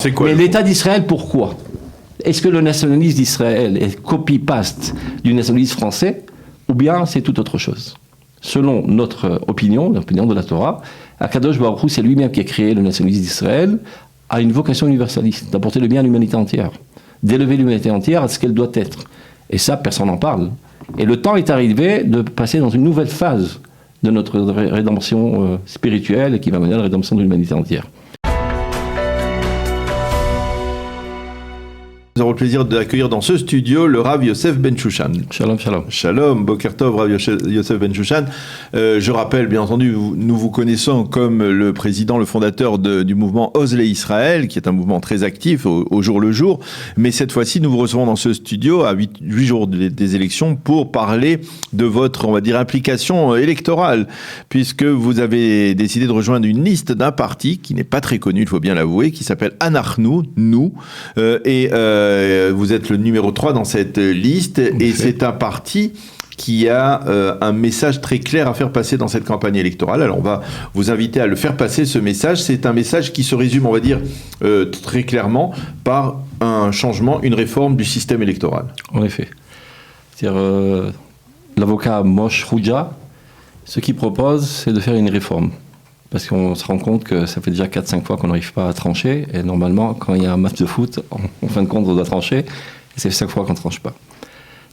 C'est quoi Mais l'État d'Israël, pourquoi? Est-ce que le nationalisme d'Israël est copy-paste du nationalisme français, ou bien c'est tout autre chose? Selon notre opinion, l'opinion de la Torah, Akadosh Baruch Hu, c'est lui-même qui a créé le nationalisme d'Israël, a une vocation universaliste, d'apporter le bien à l'humanité entière, d'élever l'humanité entière à ce qu'elle doit être. Et ça, personne n'en parle. Et le temps est arrivé de passer dans une nouvelle phase de notre rédemption spirituelle qui va mener à la rédemption de l'humanité entière. Nous avons le plaisir d'accueillir dans ce studio le Rav Yosef Ben Shushan. Shalom, shalom. Shalom, Boker Tov, Rav Yosef Ben Shushan. Je rappelle, bien entendu, nous vous connaissons comme le président, le fondateur du mouvement Ozle Israël, qui est un mouvement très actif au jour le jour. Mais cette fois-ci, nous vous recevons dans ce studio à 8 jours des élections pour parler de votre, on va dire, implication électorale, puisque vous avez décidé de rejoindre une liste d'un parti qui n'est pas très connu, il faut bien l'avouer, qui s'appelle Anachnu, nous, vous êtes le numéro 3 dans cette liste, et c'est un parti qui a un message très clair à faire passer dans cette campagne électorale. Alors on va vous inviter à le faire passer, ce message. C'est un message qui se résume, on va dire, très clairement par un changement, une réforme du système électoral. En effet. C'est-à-dire, l'avocat Moshe Rouja, ce qu'il propose, c'est de faire une réforme. Parce qu'on se rend compte que ça fait déjà 4-5 fois qu'on n'arrive pas à trancher. Et normalement, quand il y a un match de foot, en fin de compte, on doit trancher. Et c'est 5 fois qu'on ne tranche pas.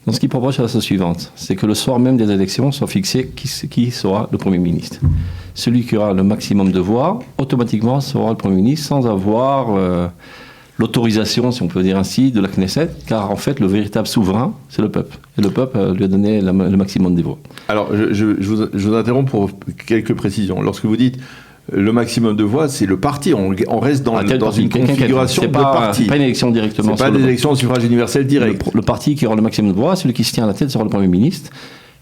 Donc ce qu'il propose, c'est la chose suivante. C'est que le soir même des élections, soit fixé qui sera le Premier ministre. Celui qui aura le maximum de voix, automatiquement sera le Premier ministre, sans avoir l'autorisation, si on peut dire ainsi, de la Knesset. Car en fait, le véritable souverain, c'est le peuple. Et le peuple lui a donné le maximum des voix. Alors, je vous interromps pour quelques précisions. Lorsque vous dites le maximum de voix, c'est le parti. On reste dans une configuration de parti. C'est pas une élection directement. C'est pas des élections au suffrage universel direct. Le parti qui aura le maximum de voix, celui qui se tient à la tête sera le Premier ministre.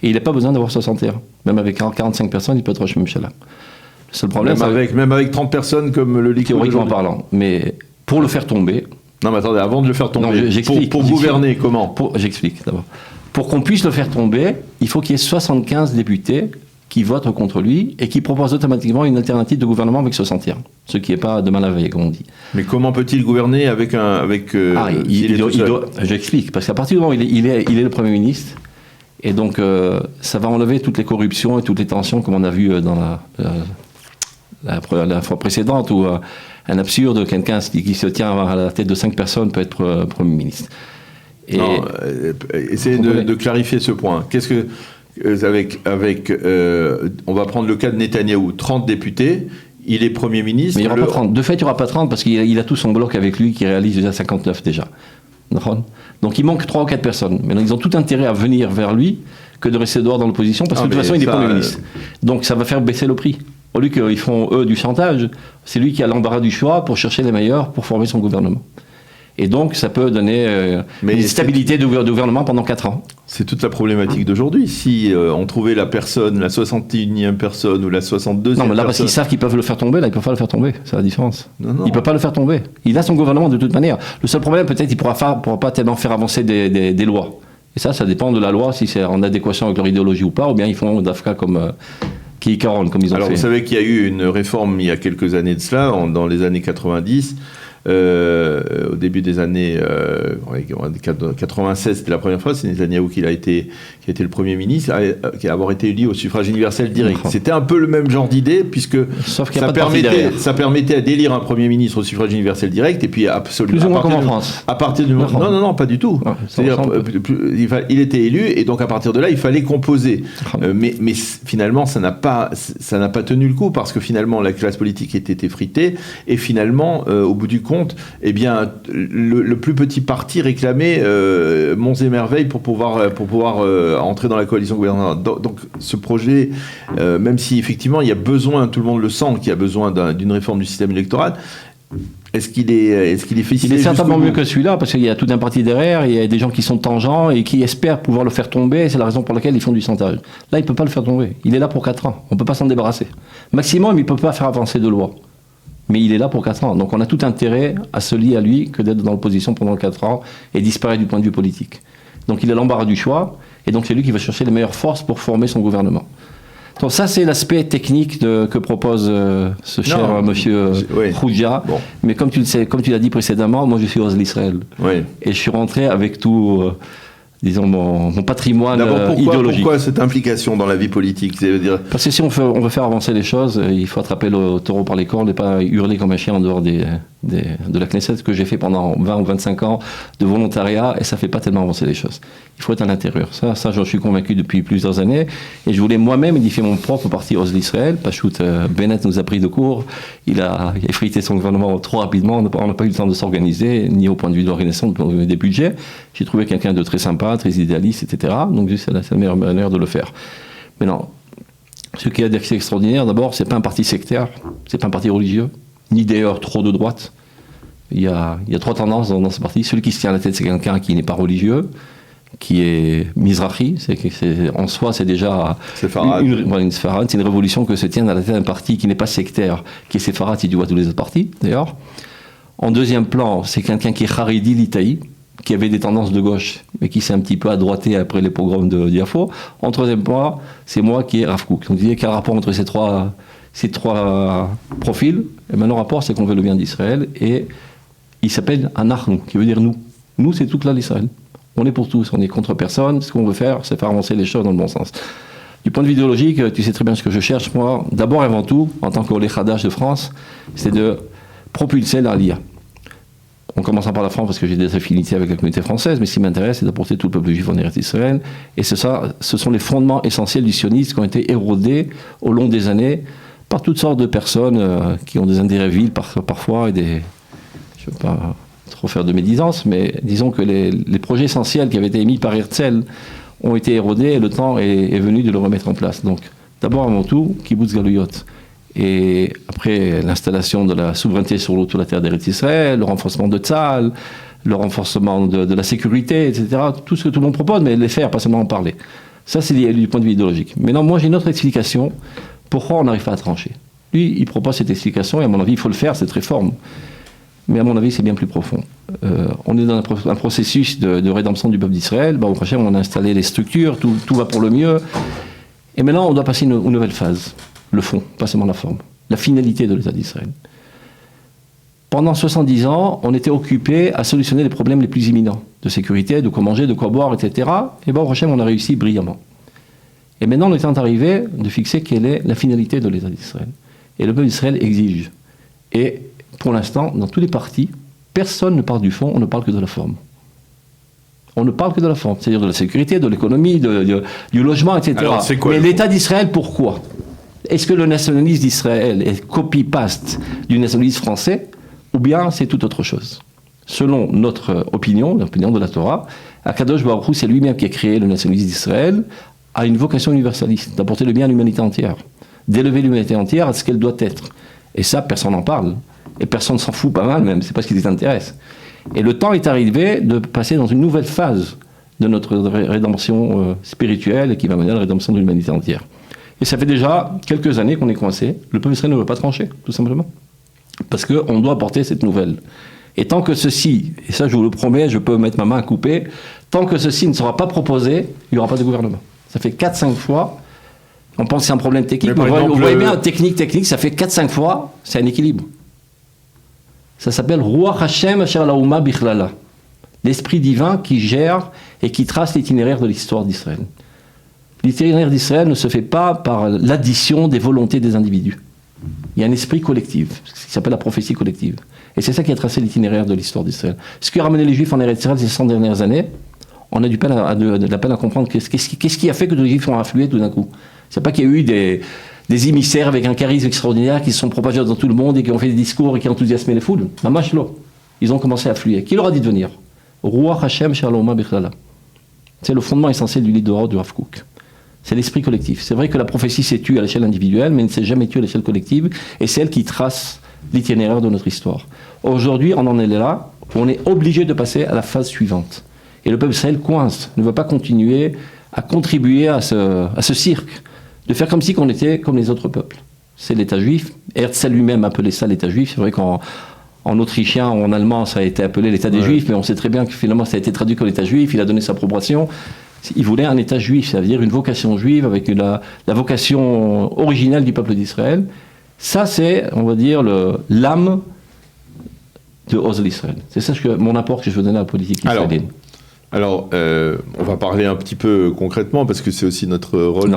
Et il n'a pas besoin d'avoir 61. Même avec 45 personnes, il peut être Rosh Mimshela. Le seul problème, même avec 30 personnes comme le Likoud. Théoriquement parlant. Mais pour le faire tomber... Non, mais attendez, avant de le faire tomber, non, j'explique. Pour gouverner, comment? J'explique d'abord. Pour qu'on puisse le faire tomber, il faut qu'il y ait 75 députés qui votent contre lui et qui proposent automatiquement une alternative de gouvernement avec 61. Ce qui n'est pas demain la veille, comme on dit. Mais comment peut-il gouverner avec j'explique. Parce qu'à partir du moment où il est le Premier ministre, et donc ça va enlever toutes les corruptions et toutes les tensions, comme on a vu dans la fois précédente, où un absurde, quelqu'un qui se tient à la tête de 5 personnes peut être Premier ministre. Essayez de clarifier ce point. Qu'est-ce que on va prendre le cas de Netanyahou, 30 députés, il est Premier ministre. Mais il n'y aura pas 30. De fait, il n'y aura pas 30 parce qu'il a tout son bloc avec lui qui réalise déjà 59 déjà. Donc il manque 3 ou 4 personnes. Mais ils ont tout intérêt à venir vers lui que de rester dehors dans l'opposition parce que de toute façon, il est Premier ministre. Donc ça va faire baisser le prix. Au lieu qu'ils font, eux, du chantage, c'est lui qui a l'embarras du choix pour chercher les meilleurs pour former son gouvernement. Et donc, ça peut donner une stabilité de gouvernement pendant 4 ans. C'est toute la problématique d'aujourd'hui. Si on trouvait la personne, la 61e personne ou la 62e personne... Non, mais là, parce qu'ils savent qu'ils peuvent le faire tomber, là, ils ne peuvent pas le faire tomber. C'est la différence. Ils ne peuvent pas le faire tomber. Il a son gouvernement de toute manière. Le seul problème, peut-être, il ne pourra pas tellement faire avancer des lois. Et ça dépend de la loi, si c'est en adéquation avec leur idéologie ou pas, ou bien ils font d'Afka comme ils ont fait. Alors, vous savez qu'il y a eu une réforme il y a quelques années de cela, dans les années 90... au début des années 96, c'était la première fois, c'est Netanyahou qui a été le Premier ministre, qui a avoir été élu au suffrage universel direct. C'était un peu le même genre d'idée, puisque ça permettait à d'élire un Premier ministre au suffrage universel direct, et puis absolument... Plus ou moins comme en France. À partir du moment... Non, pas du tout. C'est-à-dire, il était élu, et donc à partir de là, il fallait composer. Mais finalement, ça n'a pas tenu le coup, parce que finalement, la classe politique était effritée, et finalement, au bout du compte, eh bien, le plus petit parti réclamait monts et merveilles pour pouvoir entrer dans la coalition gouvernementale. Donc, ce projet, même si effectivement il y a besoin, tout le monde le sent, qu'il y a besoin d'une réforme du système électoral, est-ce qu'il est fait? Il est certainement mieux que celui-là, parce qu'il y a tout un parti derrière, il y a des gens qui sont tangents et qui espèrent pouvoir le faire tomber, c'est la raison pour laquelle ils font du chantage. Là, il ne peut pas le faire tomber. Il est là pour 4 ans. On ne peut pas s'en débarrasser. Maximum, il ne peut pas faire avancer de loi. Mais il est là pour 4 ans. Donc on a tout intérêt à se lier à lui que d'être dans l'opposition pendant 4 ans et disparaître du point de vue politique. Donc il a l'embarras du choix, et donc c'est lui qui va chercher les meilleures forces pour former son gouvernement. Donc ça, c'est l'aspect technique que propose ce cher monsieur Khoudja. Bon. Mais comme tu le sais, comme tu l'as dit précédemment, moi je suis Osl Israël. Oui. Et je suis rentré avec tout, disons, mon patrimoine idéologique. Pourquoi cette implication dans la vie politique? Parce que si on veut faire avancer les choses, il faut attraper le taureau par les cornes et pas hurler comme un chien en dehors de la Knesset, que j'ai fait pendant 20 ou 25 ans de volontariat, et ça ne fait pas tellement avancer les choses. Il faut être à l'intérieur. Ça j'en suis convaincu depuis plusieurs années. Et je voulais moi-même édifier mon propre parti Osl Israël. Pachout Bennett nous a pris de court. Il a effrité son gouvernement trop rapidement. On n'a pas eu le temps de s'organiser, ni au point de vue de l'organisation, des budgets. J'ai trouvé quelqu'un de très sympa, très idéaliste, etc. Donc c'est la meilleure manière de le faire. Mais non, ce qui est d'accès extraordinaire, d'abord, c'est pas un parti sectaire, c'est pas un parti religieux, ni d'ailleurs trop de droite. Il y a trois tendances dans ce parti. Celui qui se tient à la tête, c'est quelqu'un qui n'est pas religieux, qui est Mizrahi, en soi c'est déjà une séfarade, c'est une révolution que se tienne à la tête d'un parti qui n'est pas sectaire, qui est séfarade si tu vois tous les autres partis d'ailleurs. En deuxième plan, c'est quelqu'un qui est Haredi Litaï, qui avait des tendances de gauche, mais qui s'est un petit peu adroité après les pogroms de Yafo. En troisième point, c'est moi qui est Rav Kook. Donc il y a qu'un rapport entre ces trois profils, et maintenant le rapport c'est qu'on veut le bien d'Israël, et il s'appelle Anachnu, qui veut dire nous. Nous c'est toute l'Israël. On est pour tous, on est contre personne. Ce qu'on veut faire, c'est faire avancer les choses dans le bon sens. Du point de vue idéologique, tu sais très bien ce que je cherche, moi, d'abord et avant tout, en tant qu'Olé Khadash de France, c'est de propulser l'Aliyah. En commençant par la France, parce que j'ai des affinités avec la communauté française, mais ce qui m'intéresse, c'est d'apporter tout le peuple juif en Eretz Israël. Et ce sont les fondements essentiels du sionisme qui ont été érodés au long des années par toutes sortes de personnes qui ont des intérêts vils parfois et des... Je ne veux pas trop faire de médisance, mais disons que les projets essentiels qui avaient été émis par Herzl ont été érodés et le temps est venu de le remettre en place. Donc, d'abord avant tout, Kibbutz Galuyot. Et après l'installation de la souveraineté sur toute la terre d'Eretz Israël, le renforcement de Tzahal, le renforcement de la sécurité, etc. Tout ce que tout le monde propose, mais les faire, pas seulement en parler. Ça, c'est du point de vue idéologique. Maintenant, moi, j'ai une autre explication. Pourquoi on n'arrive pas à trancher? Lui, il propose cette explication, et à mon avis, il faut le faire, cette réforme. Mais à mon avis, c'est bien plus profond. On est dans un processus de rédemption du peuple d'Israël. Au prochain, on a installé les structures, tout va pour le mieux. Et maintenant, on doit passer une nouvelle phase. Le fond, pas seulement la forme. La finalité de l'État d'Israël. Pendant 70 ans, on était occupé à solutionner les problèmes les plus imminents. De sécurité, de quoi manger, de quoi boire, etc. Et au prochain, on a réussi brillamment. Et maintenant, on est arrivé de fixer quelle est la finalité de l'État d'Israël. Et le peuple d'Israël exige. Et pour l'instant, dans tous les partis, personne ne parle du fond, on ne parle que de la forme. On ne parle que de la forme, c'est-à-dire de la sécurité, de l'économie, du logement, etc. Alors, c'est quoi, mais l'État d'Israël, pourquoi? Est-ce que le nationalisme d'Israël est copy-paste du nationalisme français, ou bien c'est tout autre chose? Selon notre opinion, l'opinion de la Torah, Akadosh Baruch Hu, c'est lui-même qui a créé le nationalisme d'Israël, a une vocation universaliste, d'apporter le bien à l'humanité entière, d'élever l'humanité entière à ce qu'elle doit être. Et ça, personne n'en parle. Et personne s'en fout pas mal même, c'est pas ce qui les intéresse. Et le temps est arrivé de passer dans une nouvelle phase de notre rédemption spirituelle qui va mener à la rédemption de l'humanité entière. Et ça fait déjà quelques années qu'on est coincé. Le peuple israélien ne veut pas trancher, tout simplement. Parce qu'on doit apporter cette nouvelle. Et tant que ceci, et ça je vous le promets, je peux mettre ma main à couper, tant que ceci ne sera pas proposé, il n'y aura pas de gouvernement. Ça fait 4-5 fois, on pense que c'est un problème technique, mais vous voyez bien, technique, ça fait 4-5 fois, c'est un équilibre. Ça s'appelle Ruach Hashem Asher Laouma Bichlala, l'esprit divin qui gère et qui trace l'itinéraire de l'histoire d'Israël. L'itinéraire d'Israël ne se fait pas par l'addition des volontés des individus. Il y a un esprit collectif, ce qui s'appelle la prophétie collective. Et c'est ça qui a tracé l'itinéraire de l'histoire d'Israël. Ce qui a ramené les Juifs en Eretz Israël ces 100 dernières années, on a de la peine à comprendre qu'est-ce qui a fait que les Juifs ont afflué tout d'un coup. C'est pas qu'il y a eu des émissaires avec un charisme extraordinaire qui se sont propagés dans tout le monde et qui ont fait des discours et qui ont enthousiasmé les foules. Mamashlo. Ils ont commencé à affluer. Qui leur a dit de venir? Ruach Hashem Shalom Bichlala. C'est le fondement essentiel du leader du Rav Kook. C'est l'esprit collectif. C'est vrai que la prophétie s'est tue à l'échelle individuelle, mais elle ne s'est jamais tue à l'échelle collective, et c'est elle qui trace l'itinéraire de notre histoire. Aujourd'hui, on en est là, on est obligé de passer à la phase suivante. Et le peuple d'Israël coince, ne veut pas continuer à contribuer à ce cirque, de faire comme si on était comme les autres peuples. C'est l'État juif. Herzl lui-même appelait ça l'État juif. C'est vrai qu'en autrichien ou en allemand, ça a été appelé l'État des Juifs, mais on sait très bien que finalement, ça a été traduit comme l'État juif. Il a donné sa approbation. Il voulait un État juif, c'est-à-dire une vocation juive avec la vocation originelle du peuple d'Israël. Ça, c'est, on va dire, l'âme de Ozl Israël. C'est ça mon apport que je veux donner à la politique israélienne. Alors, on va parler un petit peu concrètement, parce que c'est aussi notre rôle.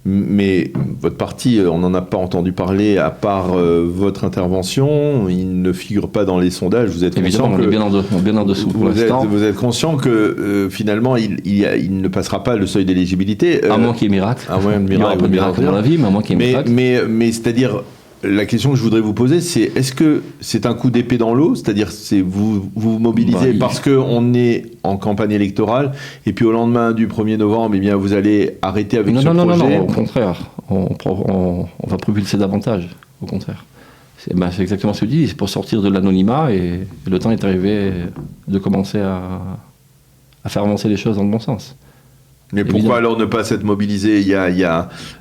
Mais votre parti, on n'en a pas entendu parler à part votre intervention. Il ne figure pas dans les sondages. Vous êtes évidemment, conscient on est bien en dessous pour l'instant. Vous êtes conscient que finalement, il ne passera pas le seuil d'éligibilité. À moins qu'il y ait miracle. À moins de miracle. Il y aura pas de miracle dans la vie, mais à moins qu'il y ait miracle. Mais c'est-à-dire... La question que je voudrais vous poser, c'est est-ce que c'est un coup d'épée dans l'eau, c'est-à-dire vous vous mobilisez parce qu'on est en campagne électorale et puis au lendemain du 1er novembre, eh bien, vous allez arrêter avec ce projet? Non, au contraire, on va propulser davantage, au contraire. C'est exactement ce que je dis, c'est pour sortir de l'anonymat et le temps est arrivé de commencer à faire avancer les choses dans le bon sens. Mais évidemment. Pourquoi alors ne pas s'être mobilisé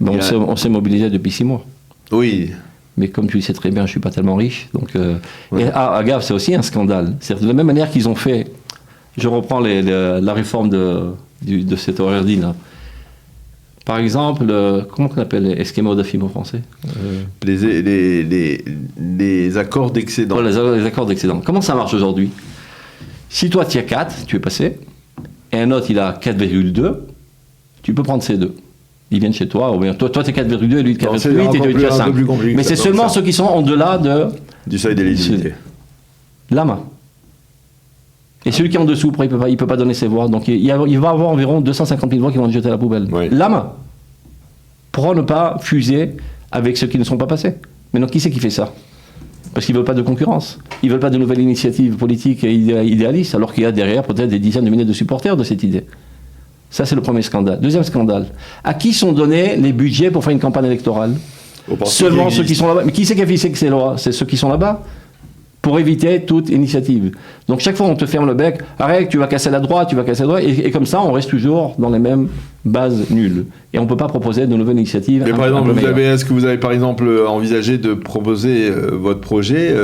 On s'est mobilisé depuis 6 mois. Oui. Mais comme tu le sais très bien, je ne suis pas tellement riche. Donc, et Agave, c'est aussi un scandale. C'est-à-dire de la même manière qu'ils ont fait, je reprends la réforme de cet Ordine. Par exemple, comment on appelle les esquema d'afim au français les accords d'excédent. Voilà, les accords d'excédent. Comment ça marche aujourd'hui? Si toi tu as 4, tu es passé, et un autre il a 4,2, tu peux prendre ces deux. Ils viennent chez toi, ou bien toi tu es 4,2 et lui 4,8 et tu as 5. Mais c'est seulement ceux qui sont en-delà du seuil d'éligibilité. Lama. Et celui qui est en dessous, il peut pas donner ses voix. Donc il va avoir environ 250 000 voix qui vont être jetées à la poubelle. Oui. Lama. Pour ne pas fuser avec ceux qui ne sont pas passés. Mais donc qui c'est qui fait ça? Parce qu'ils ne veulent pas de concurrence. Ils ne veulent pas de nouvelles initiatives politiques et idéalistes, alors qu'il y a derrière peut-être des dizaines de milliers de supporters de cette idée. Ça, c'est le premier scandale. Deuxième scandale. À qui sont donnés les budgets pour faire une campagne électorale? Seulement ceux qui sont là-bas. Mais qui c'est qui a fixé que c'est là? C'est ceux qui sont là-bas, pour éviter toute initiative. Donc chaque fois, on te ferme le bec. Arrête, tu vas casser la droite, tu vas casser la droite. Et comme ça, on reste toujours dans les mêmes bases nulles. Et on ne peut pas proposer de nouvelles initiatives. Mais par exemple, est-ce que vous avez par exemple envisagé de proposer votre projet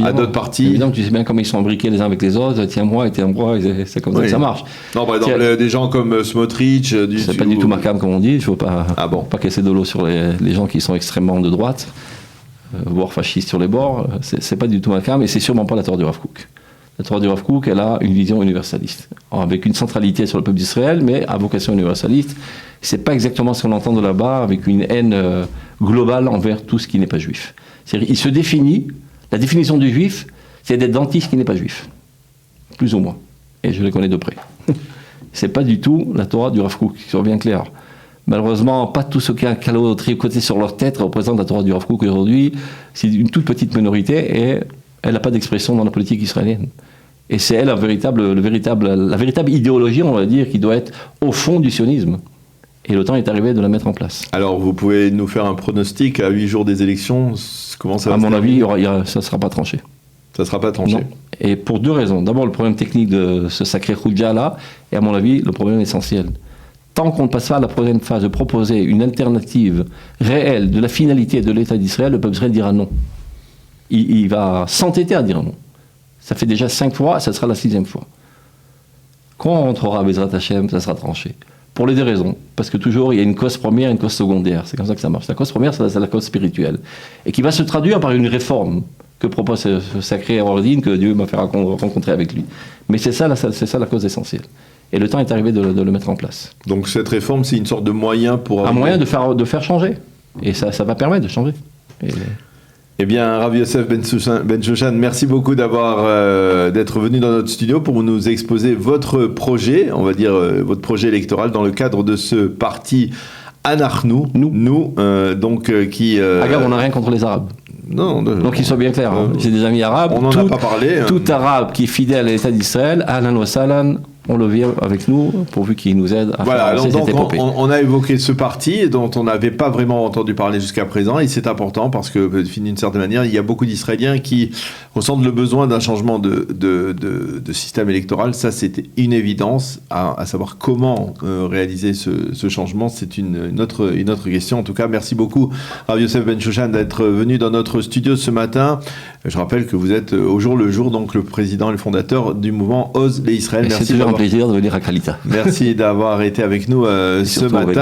à d'autres partis? Évidemment, tu sais bien comment ils sont imbriqués les uns avec les autres. Tiens-moi et tiens-moi, c'est comme ça que ça marche. Non, par exemple, des gens comme Smotrich... c'est pas du tout ma cam, comme on dit. Il ne faut pas casser de l'eau sur les gens qui sont extrêmement de droite, voire fascistes sur les bords. C'est pas du tout ma cam, et c'est sûrement pas la Torah du Rav Kook. La Torah du Rav Kook, elle a une vision universaliste, avec une centralité sur le peuple d'Israël, mais à vocation universaliste. C'est pas exactement ce qu'on entend de là-bas, avec une haine globale envers tout ce qui n'est pas juif. C'est-à-dire, il se définit... La définition du juif, c'est d'être dentiste qui n'est pas juif. Plus ou moins. Et je les connais de près. C'est pas du tout la Torah du Rav Kook, c'est bien clair. Malheureusement, pas tous ceux qui ont un calot tricoté sur leur tête représentent la Torah du Rav Kook aujourd'hui. C'est une toute petite minorité et elle n'a pas d'expression dans la politique israélienne. Et c'est elle la véritable idéologie, on va dire, qui doit être au fond du sionisme. Et le temps est arrivé de la mettre en place. Alors, vous pouvez nous faire un pronostic à 8 jours des élections? Comment ça va? À mon avis, ça ne sera pas tranché. Ça ne sera pas tranché? Non. Et pour 2 raisons. D'abord, le problème technique de ce sacré Khoudja-là, et à mon avis, le problème essentiel. Tant qu'on ne passe pas à la prochaine phase de proposer une alternative réelle de la finalité de l'État d'Israël, le peuple israélien dira non. Il va s'entêter à dire non. Ça fait déjà 5 fois, ça sera la 6e fois. Quand on rentrera à Bezrat Hashem, ça sera tranché. Pour les 2 raisons. Parce que toujours, il y a une cause première et une cause secondaire. C'est comme ça que ça marche. La cause première, c'est la cause spirituelle. Et qui va se traduire par une réforme que propose ce sacré Ordine que Dieu m'a fait rencontrer avec lui. Mais c'est ça la cause essentielle. Et le temps est arrivé de le mettre en place. Donc cette réforme, c'est une sorte de moyen pour... Un moyen de faire changer. Et ça va permettre de changer. Eh bien, Rav Yosef Ben-Shoshan, merci beaucoup d'être venu dans notre studio pour nous exposer votre projet, on va dire votre projet électoral dans le cadre de ce parti Anachnu, qui... Agave, on n'a rien contre les Arabes. Non, donc qu'il soit bien clair, j'ai des amis arabes. On n'en a pas parlé. Tout arabe qui est fidèle à l'État d'Israël, Ahlan wa Sahlan, on le vit avec nous, pourvu qu'il nous aide à faire avancer cette épopée. On a évoqué ce parti dont on n'avait pas vraiment entendu parler jusqu'à présent, et c'est important parce que, d'une certaine manière, il y a beaucoup d'Israéliens qui ressentent le besoin d'un changement de système électoral. Ça, c'était une évidence. À savoir comment réaliser ce changement, c'est une autre question. En tout cas, merci beaucoup, Rav Yosef Ben-Shoshan, d'être venu dans notre studio ce matin. Je rappelle que vous êtes au jour le jour donc le président et le fondateur du mouvement Ose les Israël. C'est toujours un plaisir de venir à Calita. Merci d'avoir été avec nous ce matin.